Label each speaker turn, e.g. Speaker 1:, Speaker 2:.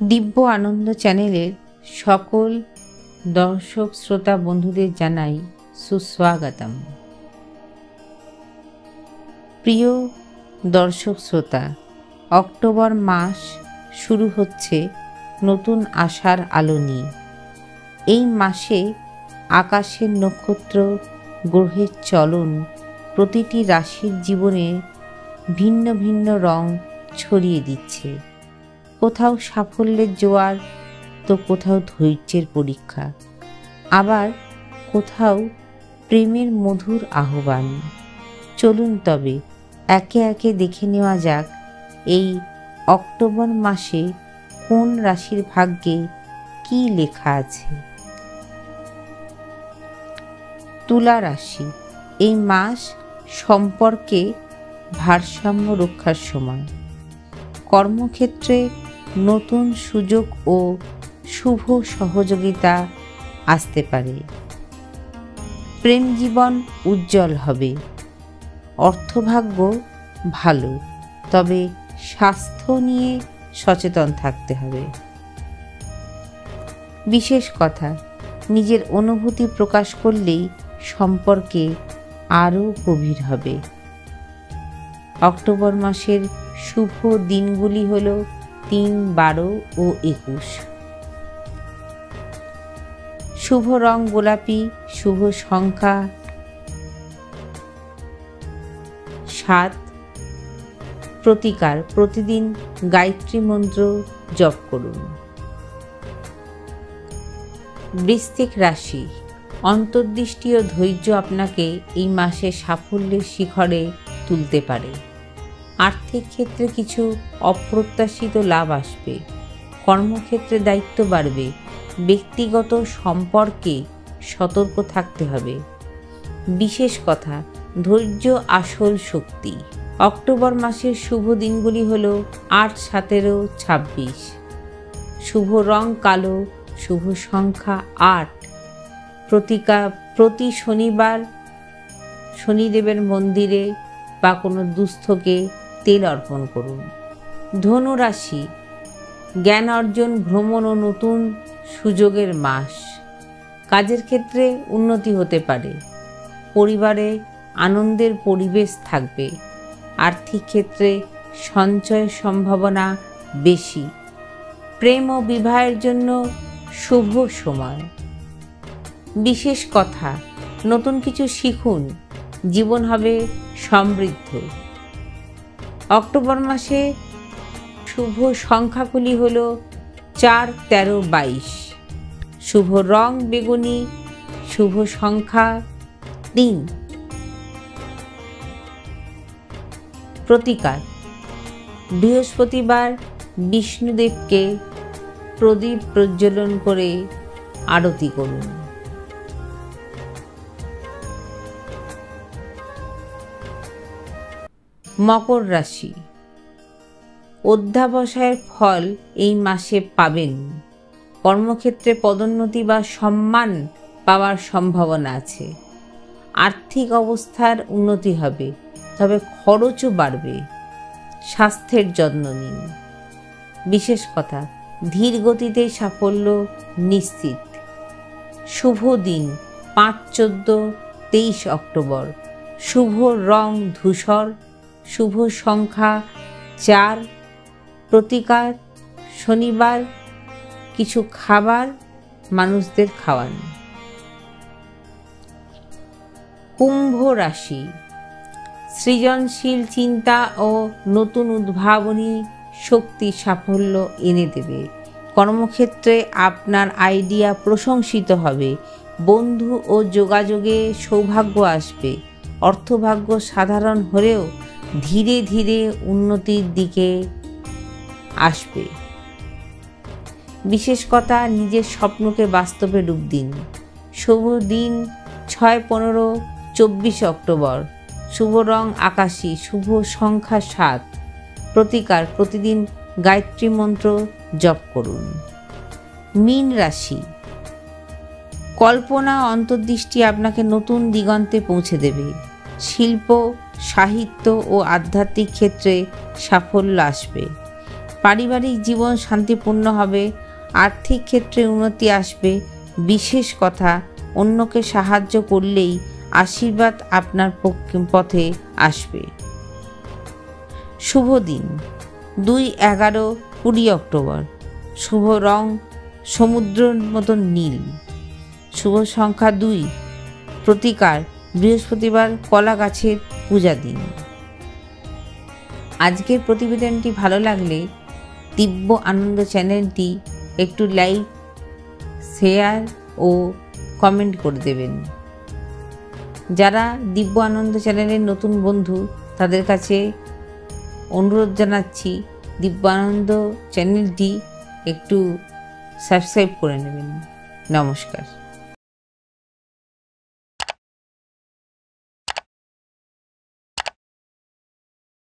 Speaker 1: দিব্য আনন্দ চ্যানেলের সকল দর্শক শ্রোতা বন্ধুদের জানাই সুস্বাগতম। প্রিয় দর্শক শ্রোতা, অক্টোবর মাস শুরু হচ্ছে নতুন আশার আলো নিয়ে। এই মাসে আকাশের নক্ষত্র, গ্রহের চলন প্রতিটি রাশির জীবনে ভিন্ন ভিন্ন রং ছড়িয়ে দিচ্ছে। কোথাও সাফল্যের জোয়ার, তো কোথাও ধৈর্যের পরীক্ষা, আবার কোথাও প্রেমের মধুর আহ্বান। চলুন তবে একে একে দেখে নেওয়া যাক এই অক্টোবর মাসে কোন রাশির ভাগ্যে কি লেখা আছে। তুলা রাশি। এই মাস সম্পর্কে ভারসাম্য রক্ষার সময়। কর্মক্ষেত্রে নতুন সুযোগ ও শুভ সহযোগিতা আসতে পারে। প্রেম জীবন উজ্জ্বল হবে। অর্থভাগ্য ভালো, তবে স্বাস্থ্য নিয়ে সচেতন থাকতে হবে। বিশেষ কথা, নিজের অনুভূতি প্রকাশ করলেই সম্পর্কে আরও গভীর হবে। অক্টোবর মাসের শুভ দিনগুলি হল 3, 12 ও 21। শুভ রং গোলাপি। শুভ সংখ্যা 7। প্রতিকার: প্রতিদিন গায়ত্রী মন্ত্র জপ করুন। বৃশ্চিক রাশি। অন্তর্দৃষ্টি ও ধৈর্য আপনাকে এই মাসে সাফল্যের শিখরে তুলতে পারে। আর্থিক ক্ষেত্রে কিছু অপ্রত্যাশিত লাভ আসবে। কর্মক্ষেত্রে দায়িত্ব বাড়বে। ব্যক্তিগত সম্পর্কে সতর্ক থাকতে হবে। বিশেষ কথা, ধৈর্য আসল শক্তি। অক্টোবর মাসের শুভ দিনগুলি হল 8, 17, 26। শুভ রং কালো। শুভ সংখ্যা 8। প্রতি শনিবার শনিদেবের মন্দিরে বা কোনো দুস্থকে তেল অর্পণ করুন। ধনু রাশি। জ্ঞান অর্জন, ভ্রমণ ও নতুন সুযোগের মাস। কাজের ক্ষেত্রে উন্নতি হতে পারে। পরিবারে আনন্দের পরিবেশ থাকবে। আর্থিক ক্ষেত্রে সঞ্চয়ের সম্ভাবনা বেশি। প্রেম ও বিবাহের জন্য শুভ সময়। বিশেষ কথা, নতুন কিছু শিখুন। জীবন হবে সমৃদ্ধ। অক্টোবর মাসে শুভ সংখ্যাগুলি হল 4, 13, 22। শুভ রং বেগুনি। শুভ সংখ্যা 3। প্রতিকার: বৃহস্পতিবার বিষ্ণুদেবকে প্রদীপ প্রজ্বলন করে আরতি করুন। মকর রাশি। অধ্যাবসায়ের ফল এই মাসে পাবেন। কর্মক্ষেত্রে পদোন্নতি বা সম্মান পাওয়ার সম্ভাবনা আছে। আর্থিক অবস্থার উন্নতি হবে, তবে খরচও বাড়বে। স্বাস্থ্যের যত্ন নিন। বিশেষ কথা, ধীর গতিতে সাফল্য নিশ্চিত। শুভ দিন 5, 14, 23 অক্টোবর। শুভ রং ধূসর। শুভ সংখ্যা 4। প্রতিকার: শনিবার কিছু খাবার মানুষদের খাওয়ান। কুম্ভ রাশি। সৃজনশীল চিন্তা ও নতুন উদ্ভাবনী শক্তি সাফল্য এনে দেবে। কর্মক্ষেত্রে আপনার আইডিয়া প্রশংসিত হবে। বন্ধু ও যোগাযোগে সৌভাগ্য আসবে। অর্থভাগ্য সাধারণ হলেও ধীরে ধীরে উন্নতির দিকে আসবে। বিশেষ কথা, নিজের স্বপ্নকে বাস্তবে রূপ দিন। শুভ দিন 6, 15, 24 অক্টোবর। শুভ রং আকাশী। শুভ সংখ্যা 7। প্রতিকার: প্রতিদিন গায়ত্রী মন্ত্র জপ করুন। মীন রাশি। কল্পনা অন্তর্দৃষ্টি আপনাকে নতুন দিগন্তে পৌঁছে দেবে। শিল্প, সাহিত্য ও আধ্যাত্মিক ক্ষেত্রে সাফল্য আসবে। পারিবারিক জীবন শান্তিপূর্ণ হবে, আর্থিক ক্ষেত্রে উন্নতি আসবে। বিশেষ কথা, অন্যকে সাহায্য করলেই আশীর্বাদ আপনার পথে আসবে। শুভ দিন 2-11-20 অক্টোবর। শুভ রং সমুদ্রের মতন নীল। শুভ সংখ্যা 2। প্রতিকার বৃহস্পতিবার কলা গাছের পূজা দিন। আজকের প্রতিবেদনটি ভালো লাগলে দিব্য আনন্দ চ্যানেলটি একটু লাইক, শেয়ার ও কমেন্ট করে দেবেন। যারা দিব্য আনন্দ চ্যানেলের নতুন বন্ধু তাদের কাছে অনুরোধ জানাচ্ছি দিব্য আনন্দ চ্যানেলটি একটু সাবস্ক্রাইব করে নেবেন। নমস্কার।